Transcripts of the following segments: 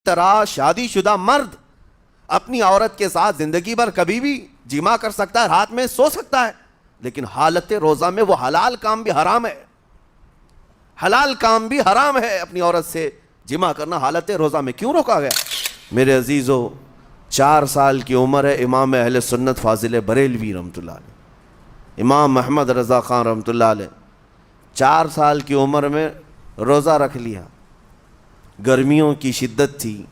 طرح شادی شدہ مرد اپنی عورت کے ساتھ زندگی بھر کبھی بھی جمع کر سکتا ہے, رات میں سو سکتا ہے, لیکن حالت روزہ میں وہ حلال کام بھی حرام ہے, حلال کام بھی حرام ہے. اپنی عورت سے جمع کرنا حالت روزہ میں کیوں روکا گیا؟ میرے عزیزو, 4 سال کی عمر ہے امام اہل سنت فاضل بریلوی رحمۃ اللہ علیہ, امام محمد رضا خان رحمۃ اللہ علیہ 4 سال کی عمر میں روزہ رکھ لیا. گرمیوں کی شدت تھی,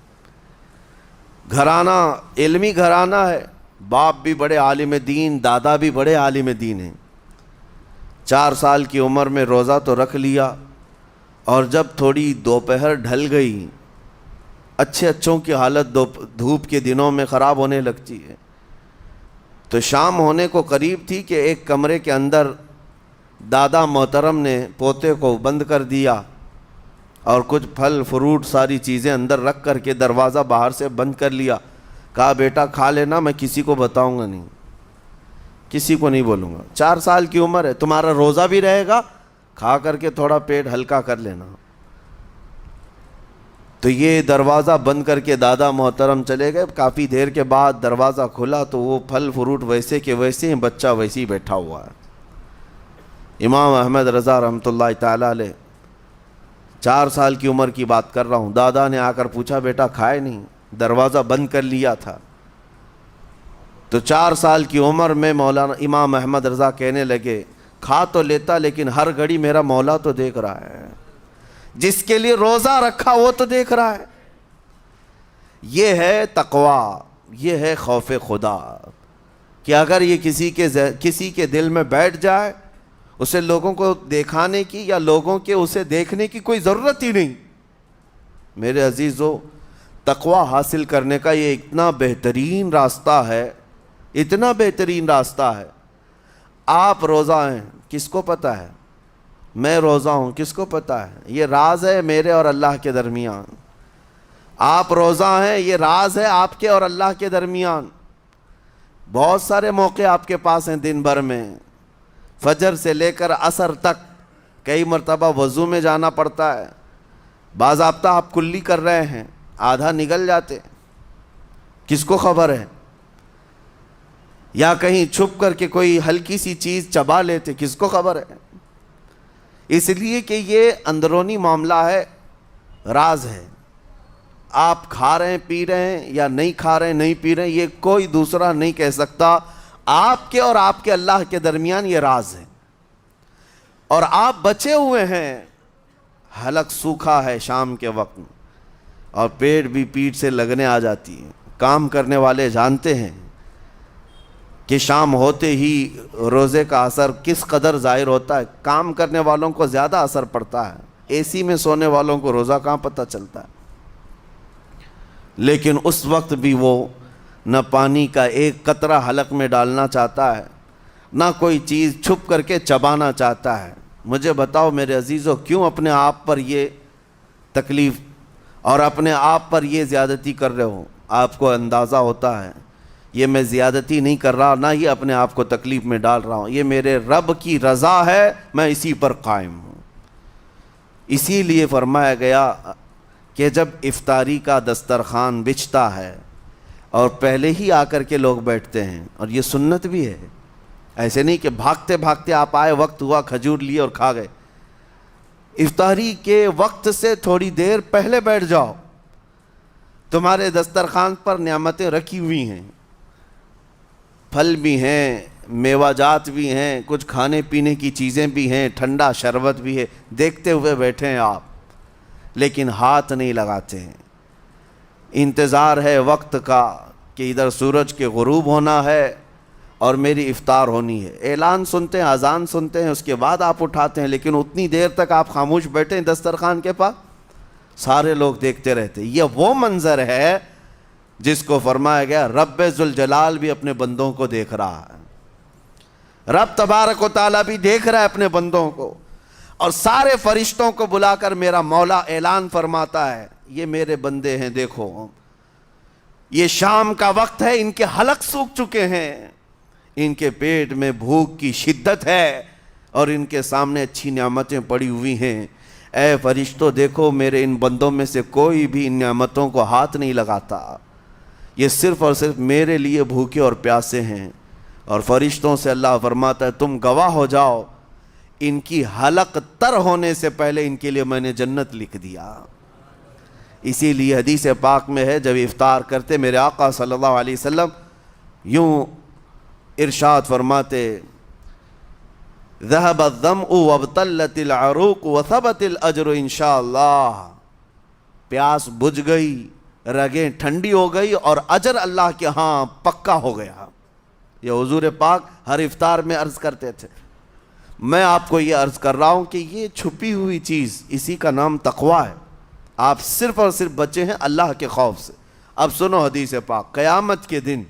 گھرانہ علمی گھرانہ ہے, باپ بھی بڑے عالم دین, دادا بھی بڑے عالم دین ہیں. 4 سال کی عمر میں روزہ تو رکھ لیا, اور جب تھوڑی دوپہر ڈھل گئی, اچھوں کی حالت دھوپ کے دنوں میں خراب ہونے لگتی ہے, تو شام ہونے کو قریب تھی کہ ایک کمرے کے اندر دادا محترم نے پوتے کو بند کر دیا, اور کچھ پھل فروٹ ساری چیزیں اندر رکھ کر کے دروازہ باہر سے بند کر لیا. کہا بیٹا کھا لینا, میں کسی کو بتاؤں گا نہیں, کسی کو نہیں بولوں گا. 4 سال کی عمر ہے, تمہارا روزہ بھی رہے گا, کھا کر کے تھوڑا پیٹ ہلکا کر لینا. تو یہ دروازہ بند کر کے دادا محترم چلے گئے. کافی دیر کے بعد دروازہ کھلا تو وہ پھل فروٹ ویسے کے ویسے ہیں, بچہ ویسے ہی بیٹھا ہوا ہے. امام احمد رضا رحمۃ اللہ تعالیٰ علیہ, 4 سال کی عمر کی بات کر رہا ہوں, دادا نے آ کر پوچھا بیٹا کھائے نہیں, دروازہ بند کر لیا تھا. تو 4 سال کی عمر میں مولانا امام احمد رضا کہنے لگے, کھا تو لیتا لیکن ہر گھڑی میرا مولا تو دیکھ رہا ہے, جس کے لیے روزہ رکھا وہ تو دیکھ رہا ہے. یہ ہے تقویٰ, یہ ہے خوف خدا, کہ اگر یہ کسی کے دل میں بیٹھ جائے, اسے لوگوں کو دکھانے کی یا لوگوں کے اسے دیکھنے کی کوئی ضرورت ہی نہیں. میرے عزیزو, تقویٰ حاصل کرنے کا یہ اتنا بہترین راستہ ہے, اتنا بہترین راستہ ہے. آپ روزہ ہیں, کس کو پتہ ہے؟ میں روزہ ہوں, کس کو پتہ ہے؟ یہ راز ہے میرے اور اللہ کے درمیان. آپ روزہ ہیں, یہ راز ہے آپ کے اور اللہ کے درمیان. بہت سارے موقع آپ کے پاس ہیں دن بھر میں, فجر سے لے کر عصر تک. کئی مرتبہ وضو میں جانا پڑتا ہے, باضابطہ آپ کلی کر رہے ہیں, آدھا نگل جاتے, کس کو خبر ہے؟ یا کہیں چھپ کر کے کوئی ہلکی سی چیز چبا لیتے, کس کو خبر ہے؟ اس لیے کہ یہ اندرونی معاملہ ہے, راز ہے. آپ کھا رہے ہیں پی رہے ہیں یا نہیں کھا رہے ہیں نہیں پی رہے ہیں, یہ کوئی دوسرا نہیں کہہ سکتا. آپ کے اور آپ کے اللہ کے درمیان یہ راز ہے. اور آپ بچے ہوئے ہیں, حلق سوکھا ہے شام کے وقت میں, اور پیٹ بھی پیٹ سے لگنے آ جاتی ہے. کام کرنے والے جانتے ہیں کہ شام ہوتے ہی روزے کا اثر کس قدر ظاہر ہوتا ہے. کام کرنے والوں کو زیادہ اثر پڑتا ہے, اے سی میں سونے والوں کو روزہ کہاں پتہ چلتا ہے. لیکن اس وقت بھی وہ نہ پانی کا ایک قطرہ حلق میں ڈالنا چاہتا ہے, نہ کوئی چیز چھپ کر کے چبانا چاہتا ہے. مجھے بتاؤ میرے عزیزو, کیوں اپنے آپ پر یہ تکلیف اور اپنے آپ پر یہ زیادتی کر رہے ہو؟ آپ کو اندازہ ہوتا ہے یہ میں زیادتی نہیں کر رہا, نہ یہ اپنے آپ کو تکلیف میں ڈال رہا ہوں, یہ میرے رب کی رضا ہے, میں اسی پر قائم ہوں. اسی لیے فرمایا گیا کہ جب افطاری کا دسترخوان بچھتا ہے اور پہلے ہی آ کر کے لوگ بیٹھتے ہیں, اور یہ سنت بھی ہے, ایسے نہیں کہ بھاگتے بھاگتے آپ آئے, وقت ہوا کھجور لیے اور کھا گئے. افطاری کے وقت سے تھوڑی دیر پہلے بیٹھ جاؤ, تمہارے دسترخوان پر نعمتیں رکھی ہوئی ہیں, پھل بھی ہیں, میوہ جات بھی ہیں, کچھ کھانے پینے کی چیزیں بھی ہیں, ٹھنڈا شربت بھی ہے, دیکھتے ہوئے بیٹھے ہیں آپ, لیکن ہاتھ نہیں لگاتے ہیں. انتظار ہے وقت کا کہ ادھر سورج کے غروب ہونا ہے اور میری افطار ہونی ہے. اعلان سنتے ہیں, اذان سنتے ہیں, اس کے بعد آپ اٹھاتے ہیں, لیکن اتنی دیر تک آپ خاموش بیٹھے ہیں دسترخوان کے پاس, سارے لوگ دیکھتے رہتے. یہ وہ منظر ہے جس کو فرمایا گیا رب ذوالجلال بھی اپنے بندوں کو دیکھ رہا ہے, رب تبارک و تعالیٰ بھی دیکھ رہا ہے اپنے بندوں کو. اور سارے فرشتوں کو بلا کر میرا مولا اعلان فرماتا ہے, یہ میرے بندے ہیں, دیکھو یہ شام کا وقت ہے, ان کے حلق سوکھ چکے ہیں, ان کے پیٹ میں بھوک کی شدت ہے, اور ان کے سامنے اچھی نعمتیں پڑی ہوئی ہیں. اے فرشتوں دیکھو میرے ان بندوں میں سے کوئی بھی ان نعمتوں کو ہاتھ نہیں لگاتا، یہ صرف اور صرف میرے لیے بھوکے اور پیاسے ہیں۔ اور فرشتوں سے اللہ فرماتا ہے تم گواہ ہو جاؤ، ان کی حلق تر ہونے سے پہلے ان کے لیے میں نے جنت لکھ دیا۔ اسی لیے حدیث پاک میں ہے جب افطار کرتے میرے آقا صلی اللہ علیہ وسلم یوں ارشاد فرماتے ذهب الظمأ وابتلت العروق وثبت الاجر انشاءاللہ، پیاس بجھ گئی، رگیں ٹھنڈی ہو گئی اور اجر اللہ کے ہاں پکا ہو گیا۔ یہ حضور پاک ہر افطار میں عرض کرتے تھے۔ میں آپ کو یہ عرض کر رہا ہوں کہ یہ چھپی ہوئی چیز، اسی کا نام تقویٰ ہے۔ آپ صرف اور صرف بچے ہیں اللہ کے خوف سے۔ اب سنو حدیث پاک، قیامت کے دن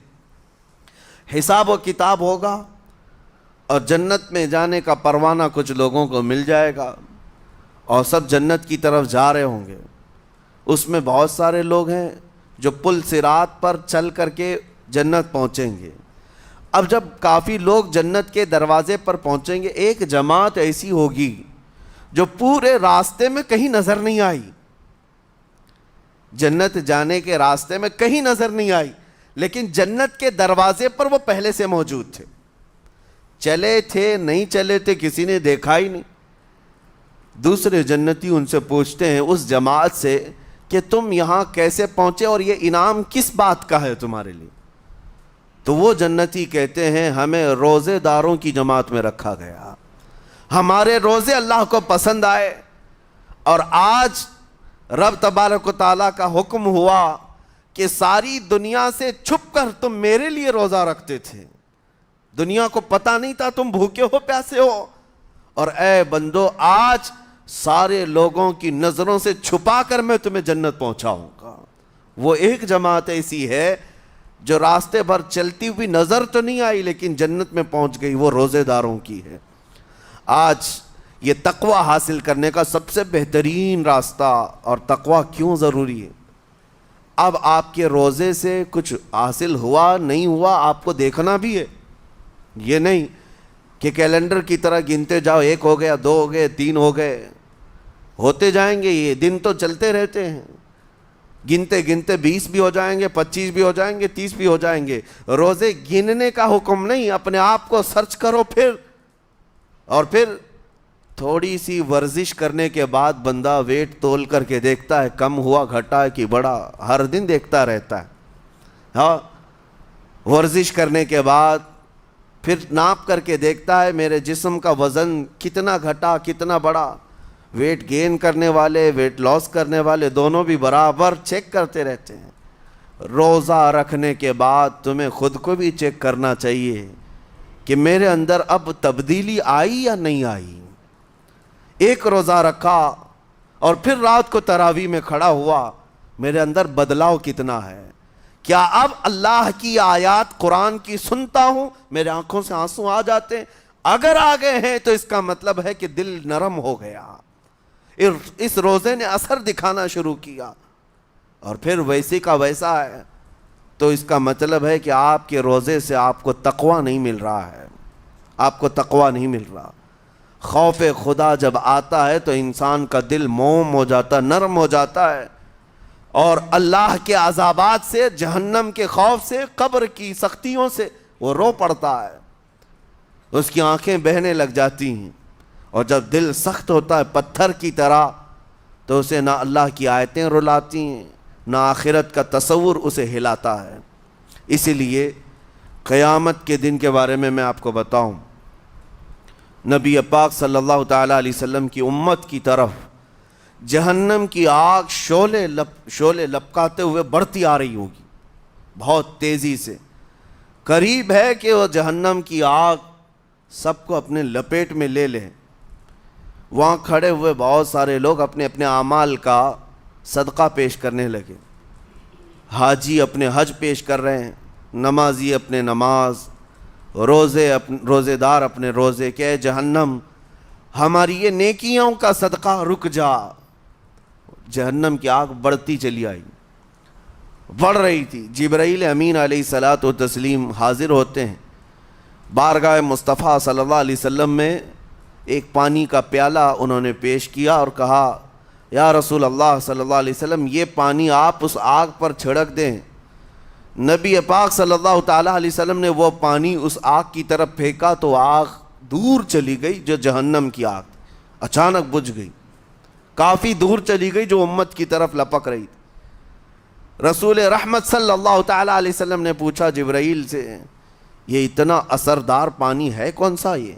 حساب و کتاب ہوگا اور جنت میں جانے کا پروانہ کچھ لوگوں کو مل جائے گا اور سب جنت کی طرف جا رہے ہوں گے۔ اس میں بہت سارے لوگ ہیں جو پل صراط پر چل کر کے جنت پہنچیں گے۔ اب جب کافی لوگ جنت کے دروازے پر پہنچیں گے، ایک جماعت ایسی ہوگی جو پورے راستے میں کہیں نظر نہیں آئی، جنت جانے کے راستے میں کہیں نظر نہیں آئی، لیکن جنت کے دروازے پر وہ پہلے سے موجود تھے، چلے تھے نہیں چلے تھے کسی نے دیکھا ہی نہیں۔ دوسرے جنتی ان سے پوچھتے ہیں اس جماعت سے کہ تم یہاں کیسے پہنچے اور یہ انعام کس بات کا ہے تمہارے لیے؟ تو وہ جنتی کہتے ہیں ہمیں روزے داروں کی جماعت میں رکھا گیا، ہمارے روزے اللہ کو پسند آئے، اور آج رب تبارک و تعالیٰ کا حکم ہوا کہ ساری دنیا سے چھپ کر تم میرے لیے روزہ رکھتے تھے، دنیا کو پتہ نہیں تھا تم بھوکے ہو پیاسے ہو، اور اے بندو آج سارے لوگوں کی نظروں سے چھپا کر میں تمہیں جنت پہنچاؤں گا۔ وہ ایک جماعت ایسی ہے جو راستے بھر چلتی ہوئی نظر تو نہیں آئی لیکن جنت میں پہنچ گئی، وہ روزے داروں کی ہے۔ آج یہ تقوی حاصل کرنے کا سب سے بہترین راستہ، اور تقوی کیوں ضروری ہے؟ اب آپ کے روزے سے کچھ حاصل ہوا نہیں ہوا آپ کو دیکھنا بھی ہے، یہ نہیں کہ کیلنڈر کی طرح گنتے جاؤ، 1 ہو گیا، 2 ہو گئے، 3 ہو گئے، ہوتے جائیں گے، یہ دن تو چلتے رہتے ہیں، گنتے گنتے 20 بھی ہو جائیں گے، 25 بھی ہو جائیں گے، 30 بھی ہو جائیں گے۔ روزے گننے کا حکم نہیں، اپنے آپ کو سرچ کرو پھر تھوڑی سی ورزش کرنے کے بعد بندہ ویٹ تول کر کے دیکھتا ہے کم ہوا گھٹا ہے کہ بڑا، ہر دن دیکھتا رہتا ہے۔ ہاں، ورزش کرنے کے بعد پھر ناپ کر کے دیکھتا ہے میرے جسم کا وزن کتنا گھٹا کتنا بڑا۔ ویٹ گین کرنے والے ویٹ لاس کرنے والے دونوں بھی برابر چیک کرتے رہتے ہیں۔ روزہ رکھنے کے بعد تمہیں خود کو بھی چیک کرنا چاہیے کہ میرے اندر اب تبدیلی آئی یا نہیں آئی۔ ایک روزہ رکھا اور پھر رات کو تراویح میں کھڑا ہوا، میرے اندر بدلاؤ کتنا ہے؟ کیا اب اللہ کی آیات قرآن کی سنتا ہوں میرے آنکھوں سے آنسو آ جاتے ہیں؟ اگر آ گئے ہیں تو اس کا مطلب ہے کہ دل نرم ہو گیا، اس روزے نے اثر دکھانا شروع کیا، اور پھر ویسے کا ویسا ہے، تو اس کا مطلب ہے کہ آپ کے روزے سے آپ کو تقویٰ نہیں مل رہا ہے، آپ کو تقویٰ نہیں مل رہا۔ خوف خدا جب آتا ہے تو انسان کا دل موم ہو جاتا، نرم ہو جاتا ہے، اور اللہ کے عذابات سے، جہنم کے خوف سے، قبر کی سختیوں سے وہ رو پڑتا ہے، اس کی آنکھیں بہنے لگ جاتی ہیں، اور جب دل سخت ہوتا ہے پتھر کی طرح تو اسے نہ اللہ کی آیتیں رلاتی ہیں نہ آخرت کا تصور اسے ہلاتا ہے۔ اسی لیے قیامت کے دن کے بارے میں آپ کو بتاؤں، نبی پاک صلی اللہ تعالیٰ علیہ وسلم کی امت کی طرف جہنم کی آگ شعلے لپکاتے ہوئے بڑھتی آ رہی ہوگی بہت تیزی سے، قریب ہے کہ وہ جہنم کی آگ سب کو اپنے لپیٹ میں لے لے۔ وہاں کھڑے ہوئے بہت سارے لوگ اپنے اپنے اعمال کا صدقہ پیش کرنے لگے، حاجی اپنے حج پیش کر رہے ہیں، نمازی اپنے نماز، روزے دار اپنے روزے، کہ جہنم ہماری یہ نیکیوں کا صدقہ رک جا۔ جہنم کی آگ بڑھتی چلی آئی، بڑھ رہی تھی۔ جبرائیل امین علیہ الصلاۃ والتسلیم حاضر ہوتے ہیں بارگاہ مصطفیٰ صلی اللہ علیہ وسلم میں، ایک پانی کا پیالہ انہوں نے پیش کیا اور کہا یا رسول اللہ صلی اللہ علیہ وسلم یہ پانی آپ اس آگ پر چھڑک دیں۔ نبی پاک صلی اللہ تعالیٰ علیہ وسلم نے وہ پانی اس آگ کی طرف پھینکا تو آگ دور چلی گئی، جو جہنم کی آگ اچانک بجھ گئی، کافی دور چلی گئی جو امت کی طرف لپک رہی تھی۔ رسول رحمت صلی اللہ تعالیٰ علیہ وسلم نے پوچھا جبرائیل سے یہ اتنا اثردار پانی ہے کون سا؟ یہ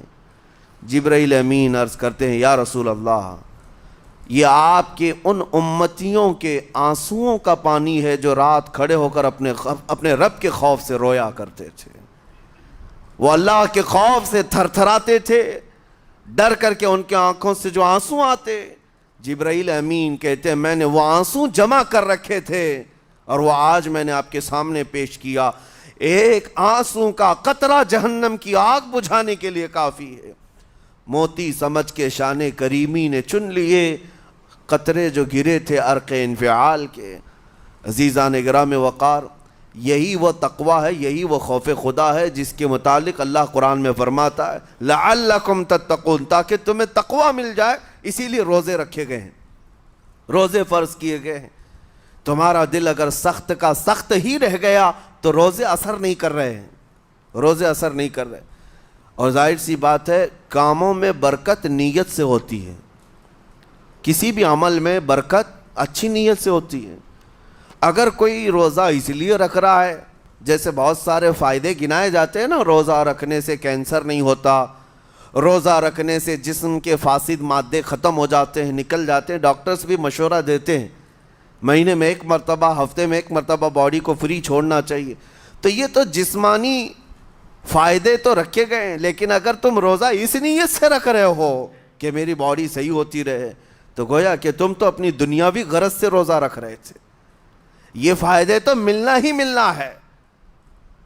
جبرائیل امین عرض کرتے ہیں یا رسول اللہ یہ آپ کے ان امتیوں کے آنسوؤں کا پانی ہے جو رات کھڑے ہو کر اپنے رب کے خوف سے رویا کرتے تھے، وہ اللہ کے خوف سے تھر تھراتے تھے، ڈر کر کے ان کے آنکھوں سے جو آنسو آتے، جبرائیل امین کہتے ہیں میں نے وہ آنسو جمع کر رکھے تھے اور وہ آج میں نے آپ کے سامنے پیش کیا۔ ایک آنسو کا قطرہ جہنم کی آگ بجھانے کے لیے کافی ہے۔ موتی سمجھ کے شان کریمی نے چن لیے قطرے جو گرے تھے عرق انفعال کے۔ عزیزان گرامی وقار، یہی وہ تقوی ہے، یہی وہ خوف خدا ہے جس کے متعلق اللہ قرآن میں فرماتا ہے لعلکم تتقون، تاکہ تمہیں تقوی مل جائے، اسی لیے روزے رکھے گئے ہیں، روزے فرض کیے گئے ہیں۔ تمہارا دل اگر سخت کا سخت ہی رہ گیا تو روزے اثر نہیں کر رہے ہیں، روزے اثر نہیں کر رہے۔ اور ظاہر سی بات ہے کاموں میں برکت نیت سے ہوتی ہے، کسی بھی عمل میں برکت اچھی نیت سے ہوتی ہے۔ اگر کوئی روزہ اس لیے رکھ رہا ہے، جیسے بہت سارے فائدے گنائے جاتے ہیں نا، روزہ رکھنے سے کینسر نہیں ہوتا، روزہ رکھنے سے جسم کے فاسد مادے ختم ہو جاتے ہیں، نکل جاتے ہیں، ڈاکٹرز بھی مشورہ دیتے ہیں مہینے میں ایک مرتبہ، ہفتے میں ایک مرتبہ باڈی کو فری چھوڑنا چاہیے۔ تو یہ تو جسمانی فائدے تو رکھے گئے ہیں، لیکن اگر تم روزہ اس نیت سے رکھ رہے ہو کہ میری باڈی صحیح ہوتی رہے تو گویا کہ تم تو اپنی دنیاوی غرض سے روزہ رکھ رہے تھے۔ یہ فائدے تو ملنا ہی ملنا ہے،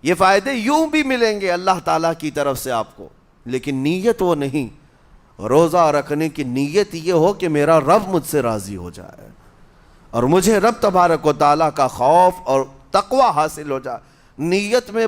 یہ فائدے یوں بھی ملیں گے اللہ تعالیٰ کی طرف سے آپ کو، لیکن نیت وہ نہیں۔ روزہ رکھنے کی نیت یہ ہو کہ میرا رب مجھ سے راضی ہو جائے اور مجھے رب تبارک و تعالیٰ کا خوف اور تقوی حاصل ہو جائے۔ نیت میں